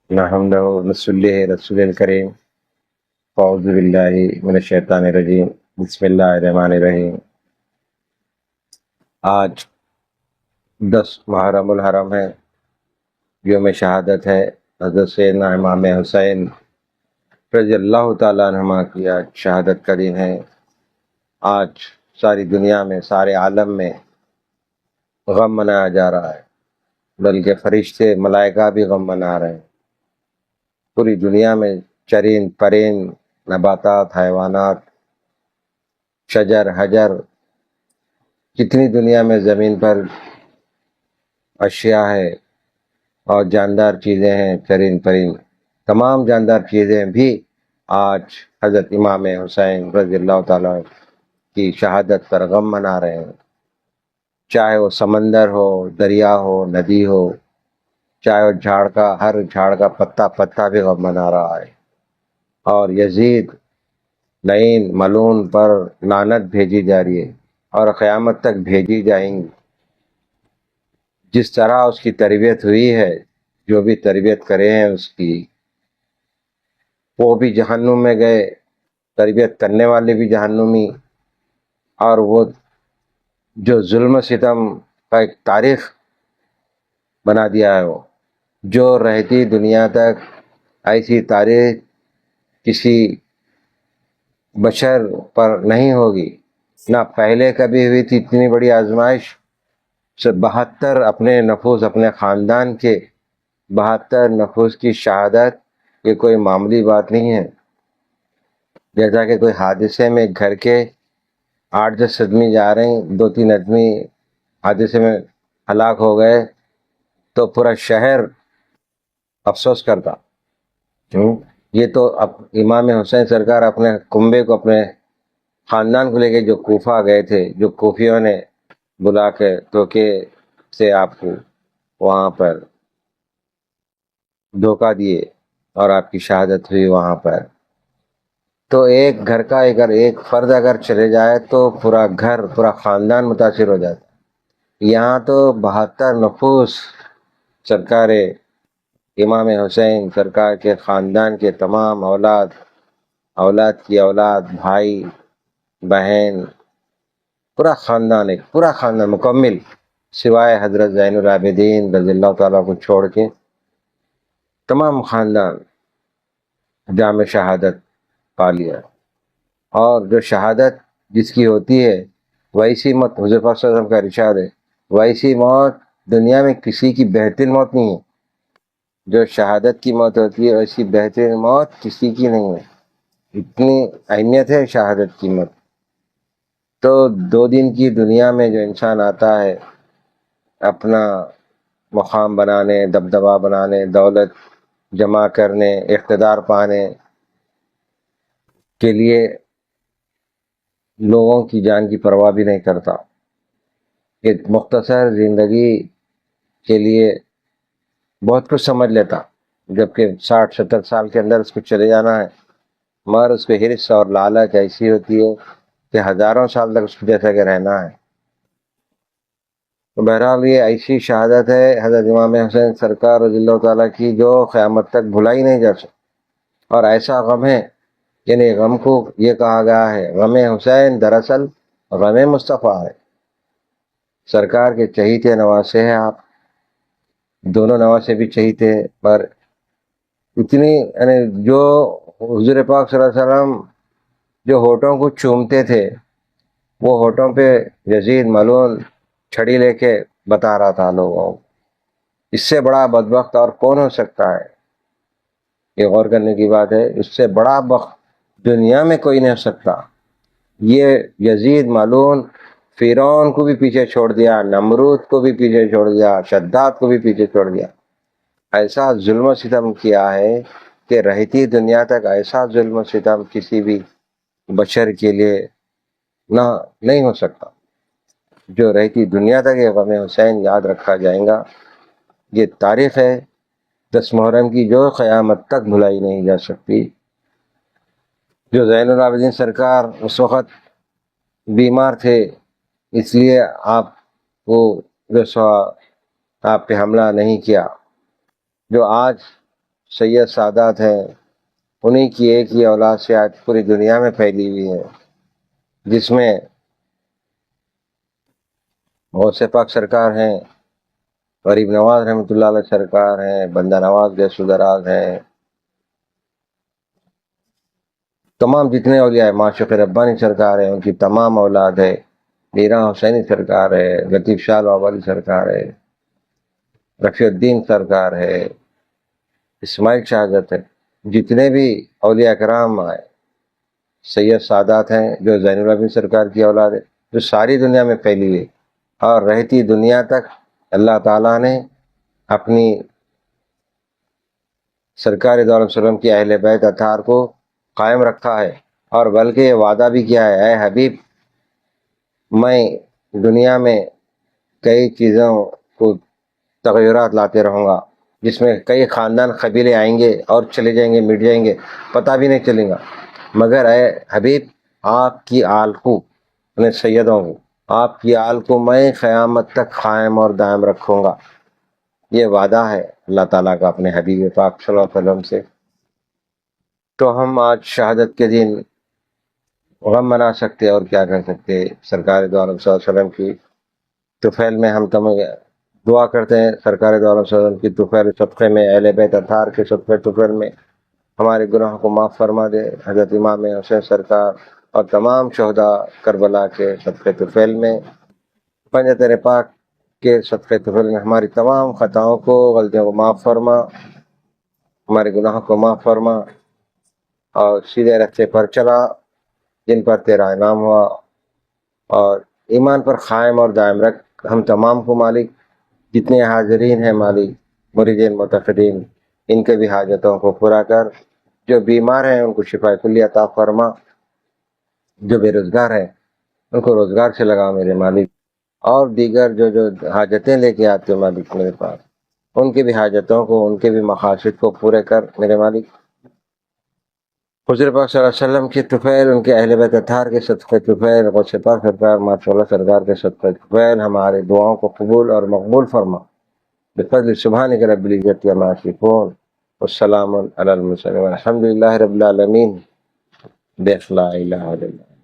نحمدہ نصلی رسول الکریم اعوذ باللہ من الشیطان الرجیم بسم اللہ الرحمن الرحیم۔ آج 10 محرم الحرم ہے، یوم شہادت ہے حضرت سیدنا امام حسین رضی اللہ تعالیٰ عنہما کی آج شہادت کا دن ہے۔ آج ساری دنیا میں، سارے عالم میں غم منایا جا رہا ہے، بلکہ فرشتے ملائکہ بھی غم منا رہے ہیں۔ پوری دنیا میں چرند پرند، نباتات، حیوانات، شجر حجر، جتنی دنیا میں زمین پر اشیاء ہے اور جاندار چیزیں ہیں، چرند پرند، تمام جاندار چیزیں بھی آج حضرت امام حسین رضی اللہ تعالیٰ کی شہادت پر غم منا رہے ہیں۔ چاہے وہ سمندر ہو، دریا ہو، ندی ہو، چاہے وہ جھاڑ کا، ہر جھاڑ کا پتا پتا بھی غم منا رہا ہے، اور یزید لعین ملعون پر لعنت بھیجی جا رہی ہے اور قیامت تک بھیجی جائیں گی۔ جس طرح اس کی تربیت ہوئی ہے، جو بھی تربیت کرے ہیں اس کی، وہ بھی جہنم میں گئے، تربیت کرنے والے بھی جہنمی، اور وہ جو ظلم و ستم کا ایک تاریخ بنا دیا ہے، وہ جو رہتی دنیا تک ایسی تاریخ کسی بشر پر نہیں ہوگی، نہ پہلے کبھی ہوئی تھی اتنی بڑی آزمائش۔ 72 اپنے نفوس، اپنے خاندان کے 72 نفوس کی شہادت، یہ کوئی معمولی بات نہیں ہے۔ جیسا کہ کوئی حادثے میں گھر کے 8-10 آدمی جا رہے ہیں، 2-3 آدمی حادثے میں ہلاک ہو گئے تو پورا شہر افسوس کرتا۔ کیوں؟ یہ تو اب امام حسین سرکار اپنے کنبے کو، اپنے خاندان کو لے کے جو کوفہ گئے تھے، جو کوفیوں نے بلا کے دھوکے سے آپ کو وہاں پر دھوکہ دیے اور آپ کی شہادت ہوئی وہاں پر، تو ایک گھر کا اگر ایک فرد اگر چلے جائے تو پورا گھر، پورا خاندان متاثر ہو جاتا۔ یہاں تو 72 نفوس سرکار امام حسین سرکار کے خاندان کے تمام اولاد، اولاد کی اولاد، بھائی بہن، پورا خاندان، ایک پورا خاندان مکمل، سوائے حضرت زین العابدین رضی اللہ تعالیٰ کو چھوڑ کے تمام خاندان جام شہادت پا لیا۔ اور جو شہادت جس کی ہوتی ہے، ویسی موت، حضور پاک صلی اللہ علیہ وسلم کا ارشاد ہے، ویسی موت دنیا میں کسی کی بہترین موت نہیں ہے۔ جو شہادت کی موت ہوتی ہے، ویسی بہترین موت کسی کی نہیں ہے۔ اتنی اہمیت ہے شہادت کی موت۔ تو 2 دن کی دنیا میں جو انسان آتا ہے اپنا مقام بنانے، دبدبہ بنانے، دولت جمع کرنے، اقتدار پانے کے لیے، لوگوں کی جان کی پرواہ بھی نہیں کرتا۔ ایک مختصر زندگی کے لیے بہت کچھ سمجھ لیتا، جبکہ 60-70 سال کے اندر اس کو چلے جانا ہے، مگر اس پہ حرص اور لالچ ایسی ہوتی ہے کہ ہزاروں سال تک اس کو جیسا کہ رہنا ہے۔ تو بہرحال یہ ایسی شہادت ہے حضرت امام حسین سرکار رضی اللہ تعالیٰ کی، جو قیامت تک بھلائی نہیں جا سکتی۔ اور ایسا غم ہے، یعنی غم کو یہ کہا گیا ہے، غم حسین دراصل غم مصطفیٰ ہے۔ سرکار کے چہیتے نواسے ہیں آپ، دونوں نواسے بھی چہیتے، پر اتنی، یعنی جو حضور پاک صلی اللہ علیہ وسلم جو ہونٹوں کو چومتے تھے، وہ ہونٹوں پہ یزید ملعون چھڑی لے کے بتا رہا تھا لوگوں کو۔ اس سے بڑا بدبخت اور کون ہو سکتا ہے؟ یہ غور کرنے کی بات ہے۔ اس سے بڑا بخت دنیا میں کوئی نہیں ہو سکتا۔ یہ یزید ملعون فرعون کو بھی پیچھے چھوڑ دیا، نمرود کو بھی پیچھے چھوڑ دیا، شداد کو بھی پیچھے چھوڑ دیا۔ ایسا ظلم و ستم کیا ہے کہ رہتی دنیا تک ایسا ظلم و ستم کسی بھی بشر کے لیے نہیں ہو سکتا۔ جو رہتی دنیا تک یہ غم حسین یاد رکھا جائے گا۔ یہ تاریخ ہے 10 محرم کی، جو قیامت تک بھلائی نہیں جا سکتی۔ جو زین العابدین سرکار اس وقت بیمار تھے، اس لیے آپ کو آپ پہ حملہ نہیں کیا۔ جو آج سید سادات ہیں، انہی کی ایک ہی اولاد سے آج پوری دنیا میں پھیلی ہوئی ہے، جس میں غوث پاک سرکار ہیں، غریب نواز رحمۃ اللہ علیہ سرکار ہیں، بندہ نواز گیس دراز ہیں، تمام جتنے اولیاء معشوق ربانی سرکار ہیں ان کی تمام اولاد ہے، میرا حسینی سرکار ہے، لطیف شاہ والی سرکار ہے، رفیع الدین سرکار ہے، اسماعیل شہادت ہے، جتنے بھی اولیاء کرام آئے، سید سادات ہیں جو زین العابدین سرکار کی اولاد ہے، جو ساری دنیا میں پھیلی ہوئی اور رہتی دنیا تک اللہ تعالیٰ نے اپنی سرکار دو عالم وسلم کی اہل بیت اطہار کو قائم رکھا ہے، اور بلکہ یہ وعدہ بھی کیا ہے، اے حبیب میں دنیا میں کئی چیزوں کو تغیرات لاتے رہوں گا، جس میں کئی خاندان قبیلے آئیں گے اور چلے جائیں گے، مٹ جائیں گے، پتہ بھی نہیں چلے گا، مگر اے حبیب آپ کی آل کو، اپنے سیدوں کو، آپ کی آل کو میں قیامت تک قائم اور دائم رکھوں گا۔ یہ وعدہ ہے اللہ تعالیٰ کا اپنے حبیب پاک صلی اللہ علیہ وسلم سے۔ تو ہم آج شہادت کے دن غم منا سکتے اور کیا کر سکتے، سرکار دو عالم صلی اللہ علیہ وسلم کی طفیل میں ہم تمہیں دعا کرتے ہیں، سرکار دو عالم صلی اللہ علیہ وسلم کی طفیل صدقے میں، اہل بیت اطہار کے صدقے طفیل میں ہمارے گناہوں کو معاف فرما دے، حضرت امام حسین سرکار اور تمام شہداء کربلا کے صدقے طفیل میں، پنج تیرے پاک کے صدقے طفیل میں ہماری تمام خطاؤں کو، غلطیوں کو معاف فرما، ہمارے گناہوں کو معاف فرما، اور سیدھے راستے پر چلا جن پر تیرا انعام ہوا، اور ایمان پر قائم اور دائم رکھ ہم تمام کو مالک، جتنے حاضرین ہیں مالک، مریدین متقدین، ان کے بھی حاجتوں کو پورا کر، جو بیمار ہیں ان کو شفا کلی عطا فرما، جو بے روزگار ہیں ان کو روزگار سے لگا میرے مالک، اور دیگر جو حاجتیں لے کے آتے مالک میرے پاس، ان کی بھی حاجتوں کو، ان کے بھی مقاصد کو پورے کر میرے مالک۔ حضور پاک صلی اللہ علیہ وسلم کی طفیل، ان کے اہل بیت اطہار کے صدقے طفیل، غوث پاک سرکار ماشاء اللہ سرکار کے صدقے طفیل ہمارے دعاؤں کو قبول اور مقبول فرما، بفضل سبحانک رب العزت عما یصفون والسلام علی المرسلین والحمد للہ رب العالمین، بلا الہ الا اللہ۔